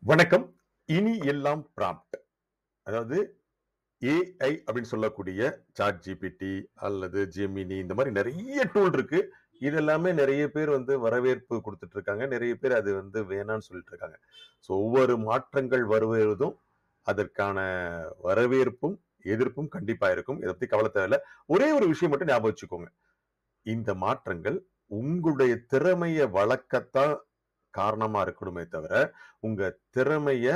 வணக்கம். இனி எல்லாம் ப்ராம்ப்ட். அதாவது ஏஐ அப்படின்னு சொல்லக்கூடிய சாட் ஜிபிடி அல்லது ஜெமினி இந்த மாதிரி நிறைய டூல் இருக்கு. இது எல்லாமே நிறைய பேர் வரவேற்பு குடுத்துட்டு இருக்காங்க. நிறைய பேர் அது வேணான்னு சொல்லிட்டு இருக்காங்க. ஸோ ஒவ்வொரு மாற்றங்கள் வருவதும் அதற்கான வரவேற்பும், எதிர்ப்பும் கண்டிப்பா இருக்கும். இத பத்தி கவலை தேவையில்ல. ஒரே ஒரு விஷயம் மட்டும் ஞாபகம் வச்சுக்கோங்க. இந்த மாற்றங்கள் உங்களுடைய திறமைய வளர்க்கத்தான் காரணமா இருக்கணுமே தவிர, உங்க திறமைய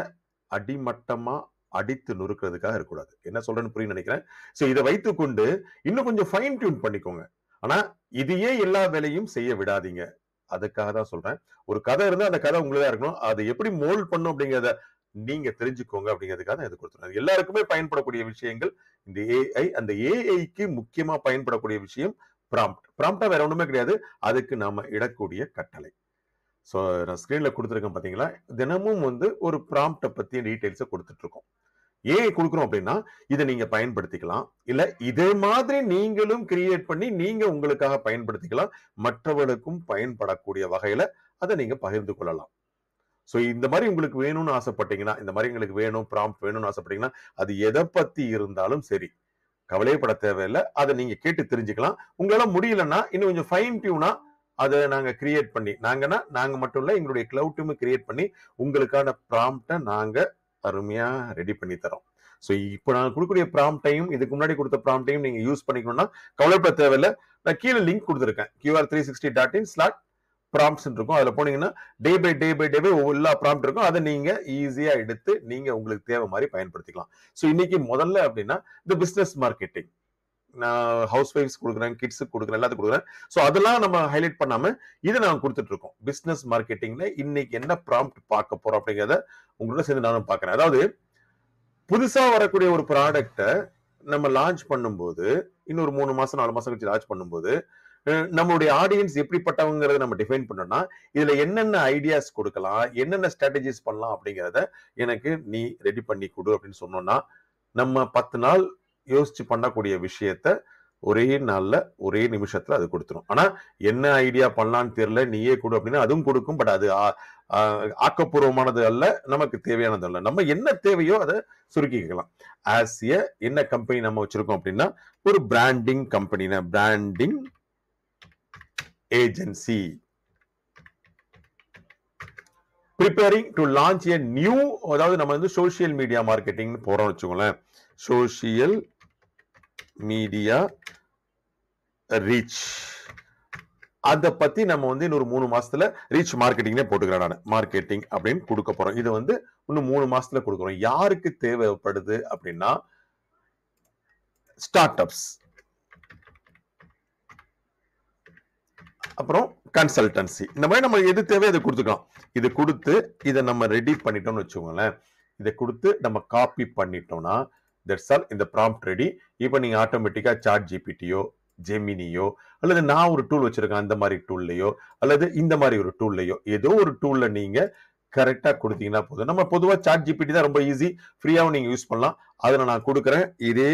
அடிமட்டமா அடித்து நொறுக்குறதுக்காக இருக்கக்கூடாது. என்ன சொல்றேன்னு புரியும்னு நினைக்கிறேன். சோ இத வைத்துக்கொண்டு இன்னும் கொஞ்சம் ஃபைன் டியூன் பண்ணிக்கோங்க. ஆனா, இதையே எல்லா வேலையும் செய்ய விடாதீங்க. அதுக்காக தான் சொல்றேன். ஒரு கதை இருந்தா அந்த கதை உங்களுதா இருக்கணும். அத எப்படி மோல்ட் பண்ணும் அப்படிங்கிறத நீங்க தெரிஞ்சுக்கோங்க அப்படிங்கிறதுக்காக தான் இத குடுத்துருக்கேன். எல்லாருக்குமே பயன்படக்கூடிய விஷயங்கள் இந்த ஏஐ. அந்த ஏஐக்கு முக்கியமா பயன்படக்கூடிய விஷயம் ப்ராம்ப்ட். ப்ராம்ப்ட்டா வேற ஒண்ணுமே கிடையாது. அதுக்கு நாம இடக்கூடிய கட்டளை. ஸோ நான் ஸ்க்ரீன்ல குடுத்துருக்கேன் பார்த்தீங்களா? தினமும் ஒரு ப்ராம்ப்ட்ட பத்திய டீட்டெயில்ஸ குடுத்துட்டு இருக்கோம். ஏன் குடுக்குறோம் அப்படின்னா, இத நீங்க பயன்படுத்திக்கலாம். இல்ல இதே மாதிரி நீங்களும் கிரியேட் பண்ணி நீங்க உங்களுக்காக பயன்படுத்திக்கலாம். மற்றவர்களுக்கும் பயன்படக்கூடிய வகையில அத நீங்க பகிர்ந்து கொள்ளலாம். ஸோ இந்த மாரி உங்களுக்கு வேணும்னு ஆசைப்பட்டீங்கன்னா, இந்த மாரி எங்களுக்கு வேணும், ப்ராம்ப்ட் வேணும்னு ஆசைப்பட்டீங்கன்னா, அது எத பத்தி இருந்தாலும் சரி. கவலையே பட தேவையில்ல. அத நீங்க கேட்டு தெரிஞ்சுக்கலாம். உங்களால முடியலன்னா, இன்னும் கொஞ்சம் ஃபைன் டியூனா அத நாங்க கிரியேட் பண்ணி, நாங்கன்னா நாங்க மட்டும் இல்ல, எங்களுடைய கிளவுட் டீம் கிரியேட் பண்ணி, உங்களுக்கான ப்ராம்ப்ட்ட நாங்க அருமையா ரெடி பண்ணி தர்றோம். சோ இப்ப நான் குடுக்கக்கூடிய ப்ராம்ப்ட்டையும், இதுக்கு முன்னாடி குடுத்த ப்ராம்ப்ட்டையும் நீங்க யூஸ் பண்ணிக்கணும்னா, கவலைப்பட தேவையில்ல. நான் கீழ லிங்க் குடுத்திருக்கேன். qr360.in/prompts இருக்கும். அதுல போனீங்கன்னா, டே பை டே எல்லா ப்ராம்ப்ட் இருக்கும். அத நீங்க ஈஸியா எடுத்து, நீங்க உங்களுக்கு தேவை மாரி பயன்படுத்திக்கலாம். சோ இன்னைக்கு முதல்ல அப்படின்னா, இந்த பிசினஸ் மார்க்கெட்டிங். நான் ஹவுஸ் ஒய்ஃப்ஸ் குடுக்குறேன், கிட்ஸுக்கு குடுக்குறேன், எல்லாத்துக்கும் குடுக்குறேன். சோ அதெல்லாம் நம்ம ஹைலைட் பண்ணாம, இத நாங்க குடுத்துட்டு இருக்கோம். பிசினஸ் மார்க்கெட்டிங்ல இன்னைக்கு என்ன ப்ராம்ப்ட் பார்க்க போறோம் அப்படிங்கிறத உங்களோட சேர்ந்து நானும் பார்க்கிறேன். அதாவது புதுசா வரக்கூடிய ஒரு ப்ராடக்ட்ட நம்ம லான்ச் பண்ணும்போது, இன்னொரு 3 மாசம், 4 மாசம் கழிச்சு லான்ச் பண்ணும்போது, நம்மளுடைய ஆடியன்ஸ் எப்படிப்பட்டவங்கிறத நம்ம டிஃபைன் பண்ணோம்னா, இதுல என்னென்ன ஐடியாஸ் குடுக்கலாம், என்னென்ன ஸ்ட்ராட்டஜிஸ் பண்ணலாம் அப்படிங்கிறத எனக்கு நீ ரெடி பண்ணி குடு அப்படின்னு சொன்னோம்னா, நம்ம 10 நாள் யோசிச்சு பண்ணக்கூடிய விஷயத்த ஒரே நாள்ல, ஒரே நிமிஷத்துல அது குடுத்துரும். ஆனா, என்ன ஐடியா பண்ணலான்னு தெரியல, நீயே குடு அப்படின்னா அதுவும் குடுக்கும். பட் அது ஆக்கப்பூர்வமானது அல்ல, நமக்கு தேவையானது அல்ல. நம்ம என்ன தேவையோ அத சுருக்கிக்கலாம். ஆஸ் எ என்ன கம்பெனி நம்ம வச்சிருக்கோம் அப்படின்னா, ஒரு பிராண்டிங் கம்பெனினா, branding agency. Preparing to launch a new, அதாவது நம்ம சோசியல் மீடியா மார்க்கெட்டிங் போறோம்னு வச்சுக்கோங்களேன். Social media reach. அத பத்தி நம்ம இன்னொரு 3 மாசத்துல ரீச் மார்க்கெட்டிங்னே போட்டுக்கிறேன் நானு. மார்க்கெட்டிங் அப்படின்னு குடுக்க போறோம். இது இன்னும் 3 மாசத்துல குடுக்குறோம். யாருக்கு தேவைப்படுது அப்படின்னா, ஸ்டார்ட் அப்ஸ். அப்புறம் கன்சல்டன்சி. இந்த மாதிரி நம்ம எது தேவையோ அதை குடுத்துக்கலாம். இது குடுத்து இத நம்ம ரெடி பண்ணிட்டோம்னு வச்சுக்கோங்களேன். இத குடுத்து நம்ம காப்பி பண்ணிட்டோம்னா, தட்ஸ் ஆல். இந்த ப்ராம்ப்ட் ரெடி. இப்ப நீங்க ஆட்டோமேட்டிக்கா சாட் ஜிபிடியோ, ஜெமினியோ அல்லது நான் ஒரு டூல் வச்சிருக்கேன் அந்த மாதிரி டூல்லயோ அல்லது இந்த மாதிரி ஒரு டூல்லயோ ஏதோ ஒரு டூல்ல நீங்க கரெக்டா கொடுத்தீங்கன்னா போதும். நம்ம பொதுவா சாட் ஜிபிடி தான் ரொம்ப ஈஸி. ஃப்ரீயாவும் நீங்க யூஸ் பண்ணலாம். அதுல நான் கொடுக்குறேன். இதே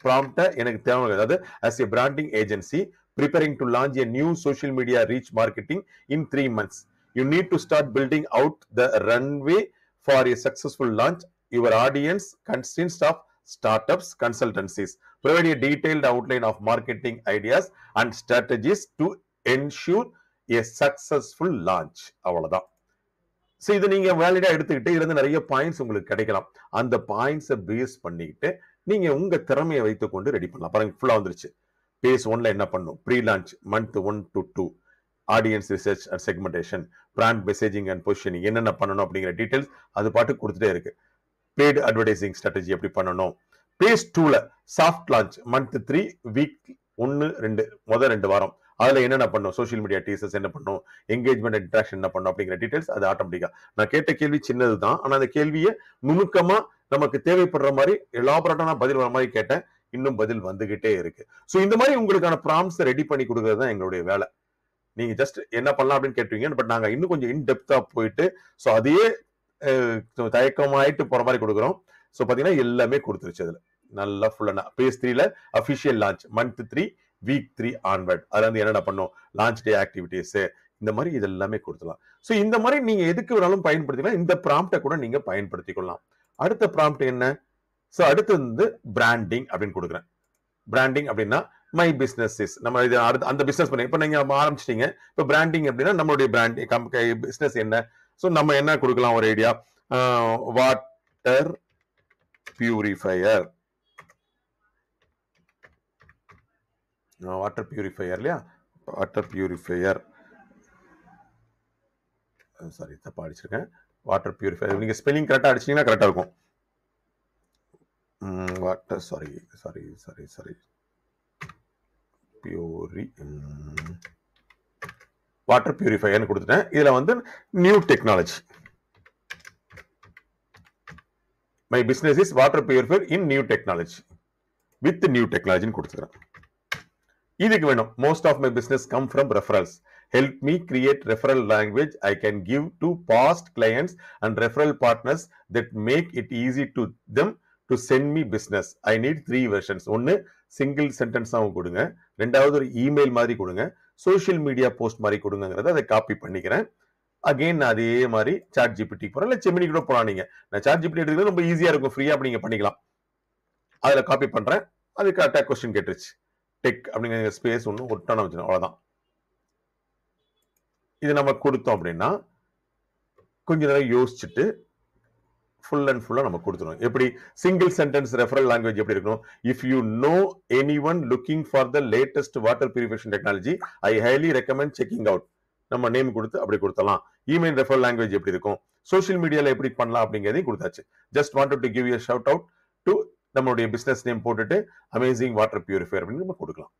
ப்ராம்ப்ட எனக்கு தேவை. அதாவது as a branding agency preparing to launch a new social media reach marketing in 3 months. You need to start building out the runway for a successful launch. Your audience consists of startups, consultancies. Provide a detailed outline of marketing ideas and strategies to ensure a successful launch. அவ்வளவுதான். So இதை நீங்க வேலிடா எடுத்துக்கிட்டு இதுல நிறைய points உங்களுக்கு கிடைக்கலாம். அந்த பாயிண்ட்ஸை பேஸ் பண்ணிட்டு நீங்க உங்க திறமையை வைத்துக்கொண்டு ரெடி பண்ணலாம். பாருங்க, ஃபுல்லா வந்துருச்சு. பேஸ் 1ல என்ன பண்ணும்? Pre launch month 1 to 2, audience research and segmentation, brand messaging and positioning, என்னென்ன பண்ணணும் அப்படிங்கிற டீடைல்ஸ் அது பாட்டு கொடுத்துட்டே இருக்கு. பெய்டு அட்வர்டைசிங் ஸ்ட்ராட்டஜி எப்படி பண்ணணும். பேஸ் 2ல சாஃப்ட் லான்ச் மந்த் 3, வீக் 1, 2, முதல் 2 வாரம் அதுல என்னென்ன பண்ணும், சோசியல் மீடியா டீசர்ஸ் என்ன பண்ணும், என்கேஜ்மெண்ட் இன்ட்ராக்ஷன் என்ன பண்ணும் அப்படிங்கிற டீடைல்ஸ் அது ஆட்டோமேட்டிக்கா. நான் கேட்ட கேள்வி சின்னதுதான், ஆனா அந்த கேள்வியை நுணுக்கமா நமக்கு தேவைப்படுற மாதிரி எலாபரேட்டான பதில் வர மாதிரி கேட்டேன். இன்னும் பதில் வந்துகிட்டே இருக்கு. சோ இந்த மாதிரி உங்களுக்கான ப்ராம்ப்ட்ஸ் ரெடி பண்ணி கொடுக்கறது தான் எங்களுடைய வேலை. நீங்க ஜஸ்ட் என்ன பண்ணலாம் அப்படின்னு கேட்டுவீங்க. பட் நாங்க இன்னும் கொஞ்சம் இன்டெப்தா போயிட்டு சோ அதையே தயக்கமாயிட்டு போற மாதிரி கொடுக்குறோம். சோ பாத்தீங்கன்னா எல்லாமே கொடுத்துருச்சு. அதுல நல்லா ஃபுல்லா பேஸ் 3ல official launch month 3, week 3 onward. அதுல என்னென்ன பண்ணும், லான்ச் டே ஆக்டிவிட்டிஸ், இந்த மாதிரி இது எல்லாமே கொடுத்துலாம். ஸோ இந்த மாதிரி நீங்க எதுக்கு வேணாலும் பயன்படுத்திக்கலாம். இந்த ப்ராம்ப்டை கூட நீங்க பயன்படுத்திக் கொள்ளலாம். அடுத்த ப்ராம்ப்ட் என்ன? ஸோ அடுத்து வந்து பிராண்டிங் அப்படின்னு கொடுக்குறேன். பிராண்டிங் அப்படின்னா மை பிசினஸ் இஸ், நம்ம இது அடுத்து அந்த பிசினஸ் பண்ணி இப்போ நீங்க ஆரம்பிச்சிட்டீங்க. இப்போ பிராண்டிங் அப்படின்னா நம்மளுடைய பிராண்ட் பிசினஸ் என்ன? ஸோ நம்ம என்ன கொடுக்கலாம் ஒரு idea, water purifier, water purifier இல்லையா, வாட்டர் பியூரிஃபையர், சாரி தப்பா அடிச்சிருக்கேன், வாட்டர் பியூரிஃபையர். நீங்க ஸ்பெல்லிங் கரெக்டா அடிச்சீங்கன்னா கரெக்டா இருக்கும். Water sorry sorry sorry sorry பியூரி வாட்டர் பியூரிஃபையர்னு கொடுத்துட்டேன். இதுல வந்து new technology, my business is water purifier in new technology with new டெக்னாலஜின்னு கொடுத்துக்கிறேன். இதுக்கு வேணும் most of my business come from referrals, help me create referral language I can give to past clients and referral partners that make it easy to them to send me business. I need 3 versions. ஒன்னு single சென்டென்ஸாவும் கொடுங்க, ரெண்டாவது ஒரு email மாதிரி கொடுங்க, social media post மாதிரி கொடுங்கிறத அதை copy பண்ணிக்கிறேன். Again நான் அதே மாதிரி சாட் ஜிபிடி போறேன், இல்லை ஜெமினி கூட போறேன். நீங்க நான் சாட் ஜிபிடி எடுக்கிறது ரொம்ப ஈஸியா இருக்கும், ஃப்ரீயா அப்படி நீங்க பண்ணிக்கலாம். அதுல காப்பி பண்றேன். அது கரெக்டா கொஸ்டின் கேட்டுருச்சு, டெக் அப்படிங்கிற ஸ்பேஸ் ஒன்று ஒட்டான வச்சுக்கணும், அவ்வளவுதான். இது நம்ம கொடுத்தோம் அப்படின்னா கொஞ்ச நேரம் யோசிச்சுட்டு ஃபுல் அண்ட் ஃபுல்லா நம்ம கொடுத்துருவோம். எப்படி சிங்கிள் சென்டென்ஸ் ரெஃபரல் லாங்குவேஜ் எப்படி இருக்கணும்? If you know anyone looking for the latest water purification technology I highly recommend checking out. நம்ம நேம் கொடுத்து அப்படி கொடுத்தலாம். இமெயில் ரெஃபரல் லாங்குவேஜ் எப்படி இருக்கும், சோஷியல் மீடியால எப்படி பண்ணலாம் அப்படிங்கிறதையும் கொடுத்தாச்சு. Just wanted to give you shout out to நம்மளுடைய பிசினஸ் நேம் போட்டுட்டு அமேசிங் வாட்டர் பியூரிஃபையர் அப்படின்னு நம்ம கொடுக்கலாம்.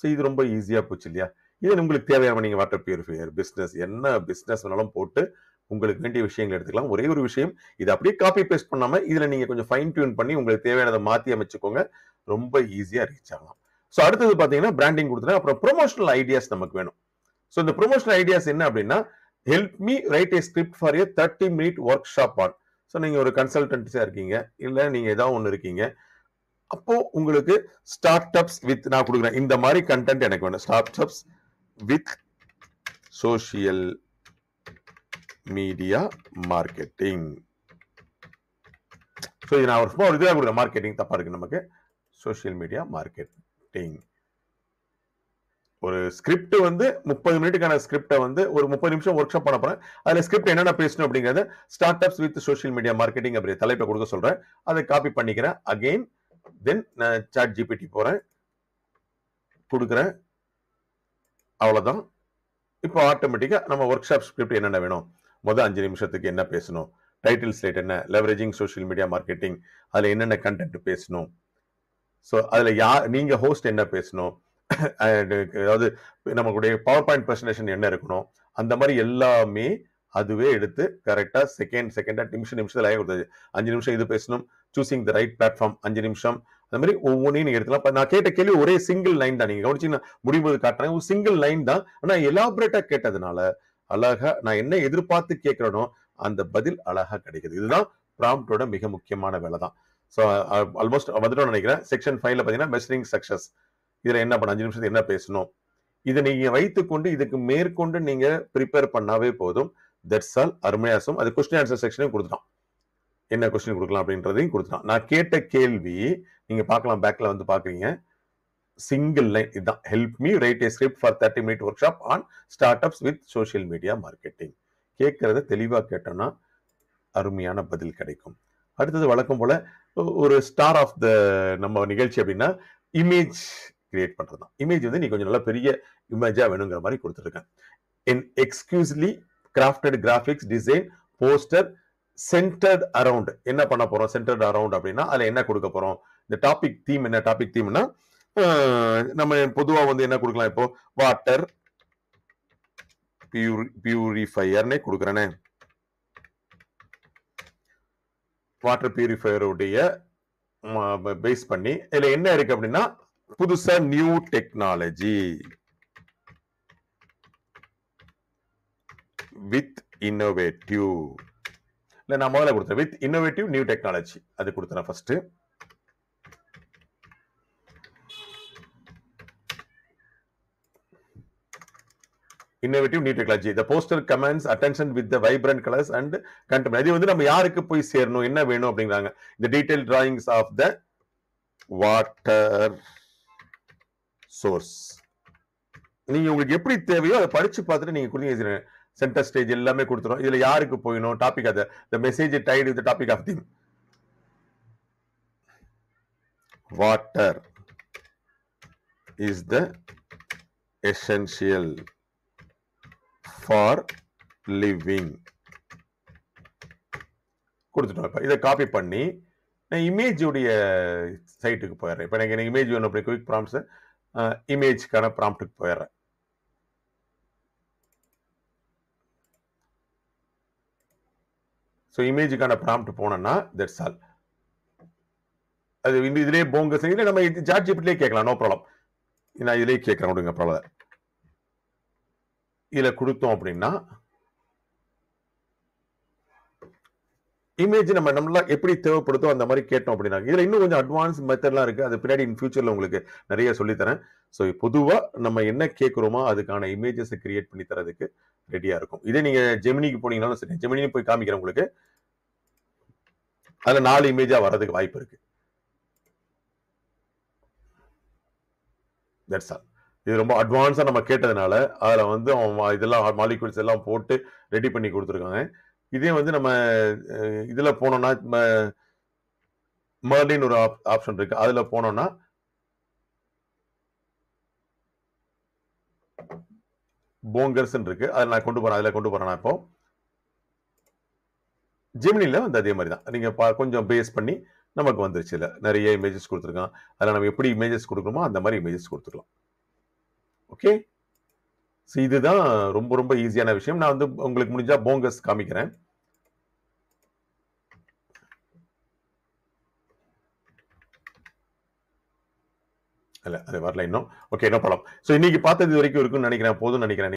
ஸோ இது ரொம்ப ஈஸியா போச்சு இல்லையா? இது உங்களுக்கு தேவையான நீங்க வாட்டர் பியூரிஃபையர் பிசினஸ் என்ன பிசினஸ் வேணாலும் போட்டு உங்களுக்கு வேண்டிய விஷயங்கள் எடுத்துக்கலாம். ஒரே ஒரு விஷயம், இது அப்படியே காப்பி பேஸ்ட் பண்ணாம இதுல நீங்க கொஞ்சம் ஃபைன் டியூன் பண்ணி உங்களுக்கு தேவையானதை மாத்தி அமைச்சுக்கோங்க, ரொம்ப ஈஸியா ரீச் ஆகலாம். ஸோ அடுத்தது பாத்தீங்கன்னா பிராண்டிங் கொடுத்துட்டேன். அப்புறம் ப்ரொமோஷனல் ஐடியாஸ் நமக்கு வேணும். ஸோ இந்த ப்ரொமோஷனல் ஐடியாஸ் என்ன அப்படின்னா, help me right A script for A 30-minute work shop on. So நீங்க ஒரு கன்சல்டன்சியா இருக்கீங்க, இல்ல நீங்க ஏதாவது ஒன்று இருக்கீங்க, அப்போ உங்களுக்கு ஸ்டார்ட் அப்ஸ் வித் நான் கொடுக்குறேன் இந்த மாதிரி கண்டென்ட் எனக்கு வேணும். Start ups with social media marketing. So இது நான் ஒரு இதாக கொடுக்குறேன், மார்க்கெட்டிங் தப்பா இருக்கு நமக்கு, சோஷியல் மீடியா மார்க்கெட்டிங். ஒரு ஸ்கிரிப்ட் வந்து 30 மினிட்டுக்கான ஸ்கிரிப்டை வந்து ஒரு 30 நிமிஷம் ஒர்க் ஷாப் பண்ண போறேன். அதுல ஸ்கிரிப்ட் என்னென்ன பேசணும் அப்படிங்கறத start ups with social media marketing அப்படி தலைப்பை கொடுக்க சொல்றேன். அதை காப்பி பண்ணிக்கிறேன். அகெயின் தென் நான் சாட் ஜிபிடி போறேன், கொடுக்குறேன், அவ்வளவுதான். இப்போ ஆட்டோமேட்டிக்கா நம்ம ஒர்க் ஷாப் ஸ்கிரிப்ட் என்னென்ன வேணும், முதல் 5 நிமிஷத்துக்கு என்ன பேசணும், டைட்டில் ஸ்லேட் என்ன, லெவரேஜிங் சோஷியல் மீடியா மார்க்கெட்டிங், அதுல என்னென்ன கண்டென்ட் பேசணும், ஸோ அதுல நீங்க ஹோஸ்ட் என்ன பேசணும், அதாவது நம்மளுடைய பவர் பாயிண்ட் பிரசன்டேஷன் என்ன இருக்கணும், அந்த மாதிரி எல்லாமே அதுவே எடுத்து கரெக்டா செகண்டா நிமிஷத்துல கொடுத்தது. 5 நிமிஷம் இது பேசணும், சூசிங் த ரைட் பிளாட்ஃபார்ம் 5 நிமிஷம், அந்த மாதிரி ஒவ்வொன்றையும் நீங்க எடுத்துக்கலாம். நான் கேட்ட கேள்வி ஒரே சிங்கிள் லைன் தான், நீங்க கவனிச்சீங்கன்னா முடிவும்போது காட்டுறேன், ஒரு சிங்கிள் லைன் தான். ஆனா எலாபரேட்டா கேட்டதுனால அழகா நான் என்ன எதிர்பார்த்து கேட்கிறேனோ அந்த பதில் அழகா கிடைக்குது. இதுதான் ப்ராம்ப்டோட மிக முக்கியமான வேலை தான். ஸோ ஆல்மோஸ்ட் வந்துட்டோம்னு நினைக்கிறேன். செக்ஷன் 5ல பாத்தீங்கன்னா மெஷரிங் சக்சஸ், இதுல என்ன பண்ண 5 நிமிஷத்துக்கு என்ன பேசணும், இதை நீங்க வைத்துக்கொண்டு இதுக்கு மேற்கொண்டு நீங்க ப்ரிப்பேர் பண்ணாவே போதும். That's all. அருமையாசம். அது கொஸ்டின் ஆன்சர் செக்ஷனையும் கொடுத்துட்டான், என்ன கொஸ்டின் கொடுக்கலாம் அப்படின்றதையும் கொடுத்துட்டான். நான் கேட்ட கேள்வி நீங்க பார்க்கலாம், பேக்ல வந்து பாக்குறீங்க, சிங்கிள் லைன் இதுதான், help me right A script for 30-minute work shop on start ups with social media marketing. கேட்கறத தெளிவா கேட்டோம்னா அருமையான பதில் கிடைக்கும். அடுத்தது வழக்கம் போல ஒரு ஸ்டார் ஆஃப் த நம்ம நிகழ்ச்சி அப்படின்னா இமேஜ் கிரியேட் பண்றதுதான். இமேஜ் வந்து நீ கொஞ்சம் நல்லா பெரிய இமேஜா வேணுங்கிற மாதிரி கொடுத்துருக்கேன். In exclusively crafted graphics design poster centered around. என்ன பண்ண போறோம் சென்டர்ட் அரவுண்ட் அப்படின்னா அதுல என்ன கொடுக்க போறோம், இந்த டாபிக் தீம் என்ன, டாபிக் தீம்னா நம்ம பொதுவா வந்து என்ன கொடுக்கலாம், இப்போ வாட்டர் பியூரிஃபையர்னே கொடுக்குறேனே, வாட்டர் பியூரிஃபையருடைய பேஸ் பண்ணி இதுல என்ன இருக்கு அப்படின்னா புதுசா நியூ டெக்னாலஜி வித் இன்னோவேட்டிவ், இல்ல நான் முதல்ல கொடுத்தேன் வித் இன்னோவேட்டிவ் நியூ டெக்னாலஜி, அது கொடுத்தேன் first. Innovative new technology. The poster commands attention with the vibrant colours and content. இது வந்து நம்ம யாருக்கு போய் சேரணும், என்ன வேணும் அப்படிங்கிறாங்க. இந்த detail drawings of the water source. நீங்க உங்களுக்கு எப்படி தேவையோ அதை படிச்சு பார்த்துட்டு நீங்க கொடுங்க. சென்டர் ஸ்டேஜ் எல்லாமே கொடுத்துரும். இதுல யாருக்கு போயணும், டாபிக் அது the message tied with the topic of theme. Water is the essential for living. கொடுத்துட்டோம். இப்ப இதை காப்பி பண்ணி நான் இமேஜ் உடைய சைட்டுக்கு போயிடுறேன். இப்ப எனக்கு இமேஜ் வேணும். அப்படி குயிக் ப்ராம்ப்ட்ஸ் இமேஜ்க்கான ப்ராம்ப்ட்டுக்கு போயிடுறேன். ஸோ இமேஜுக்கான ப்ராம்ப்ட் போனோம்னா தட்ஸ் ஆல். அது இதுலேயே போங்கஸ் இல்லை, நம்ம சாட் ஜிபிடிலே கேட்கலாம், நோ ப்ராப்ளம். நான் இதுலேயே கேட்குறேன் விடுங்க, ப்ராப்ளம். இதில் கொடுத்தோம் அப்படின்னா இமேஜ் நம்மளா எப்படி தேவைப்படுதோ அந்த மாதிரி கேட்டோம் அப்படின்னா, இதுல இன்னும் கொஞ்சம் அட்வான்ஸ் மெத்தட்லாம் இருக்கு. அது பின்னாடி இன் ஃபியூச்சர்ல உங்களுக்கு நிறைய சொல்லித்தரேன். ஸோ பொதுவா நம்ம என்ன கேட்குறோமோ அதுக்கான இமேஜஸ் கிரியேட் பண்ணி தரதுக்கு ரெடியா இருக்கும். இதே நீங்க ஜெமினிக்கு போனீங்கன்னாலும் சரி, ஜெமினி போய் காமிக்கிறேன் உங்களுக்கு. அதுல 4 இமேஜா வர்றதுக்கு வாய்ப்பு இருக்கு. That's all. இது ரொம்ப அட்வான்ஸா நம்ம கேட்டதுனால அதுல வந்து இதெல்லாம் மாலிகூல்ஸ் எல்லாம் போட்டு ரெடி பண்ணி கொடுத்துருக்காங்க. இதே வந்து நம்ம இதுல போனோம்னா மர்லின் ஒரு ஆப்ஷன் இருக்கு. அதுல போனோம்னா போங்கர்ஸ் இருக்கு. அதில் நான் கொண்டு போறேன். அதுல கொண்டு போறேன். இப்போ ஜெமினில வந்து அதே மாதிரி தான். நீங்க கொஞ்சம் பேஸ் பண்ணி நமக்கு வந்துருச்சு. இல்ல நிறைய இமேஜஸ் கொடுத்துருக்கான். அதில் நம்ம எப்படி இமேஜஸ் கொடுக்கணுமோ அந்த மாதிரி இமேஜஸ் கொடுத்துக்கலாம். ஓகே, இதுதான் ரொம்ப ரொம்ப ஈஸியான விஷயம். நான் வந்து உங்களுக்கு முடிஞ்சா போங்கஸ் காமிக்கிறேன். இல்ல அது வரல இன்னும். Okay, no problem. ஸோ இன்னைக்கு பார்த்தது வரைக்கும் இருக்குன்னு நினைக்கிறேன், போதும்னு நினைக்கிறேன்.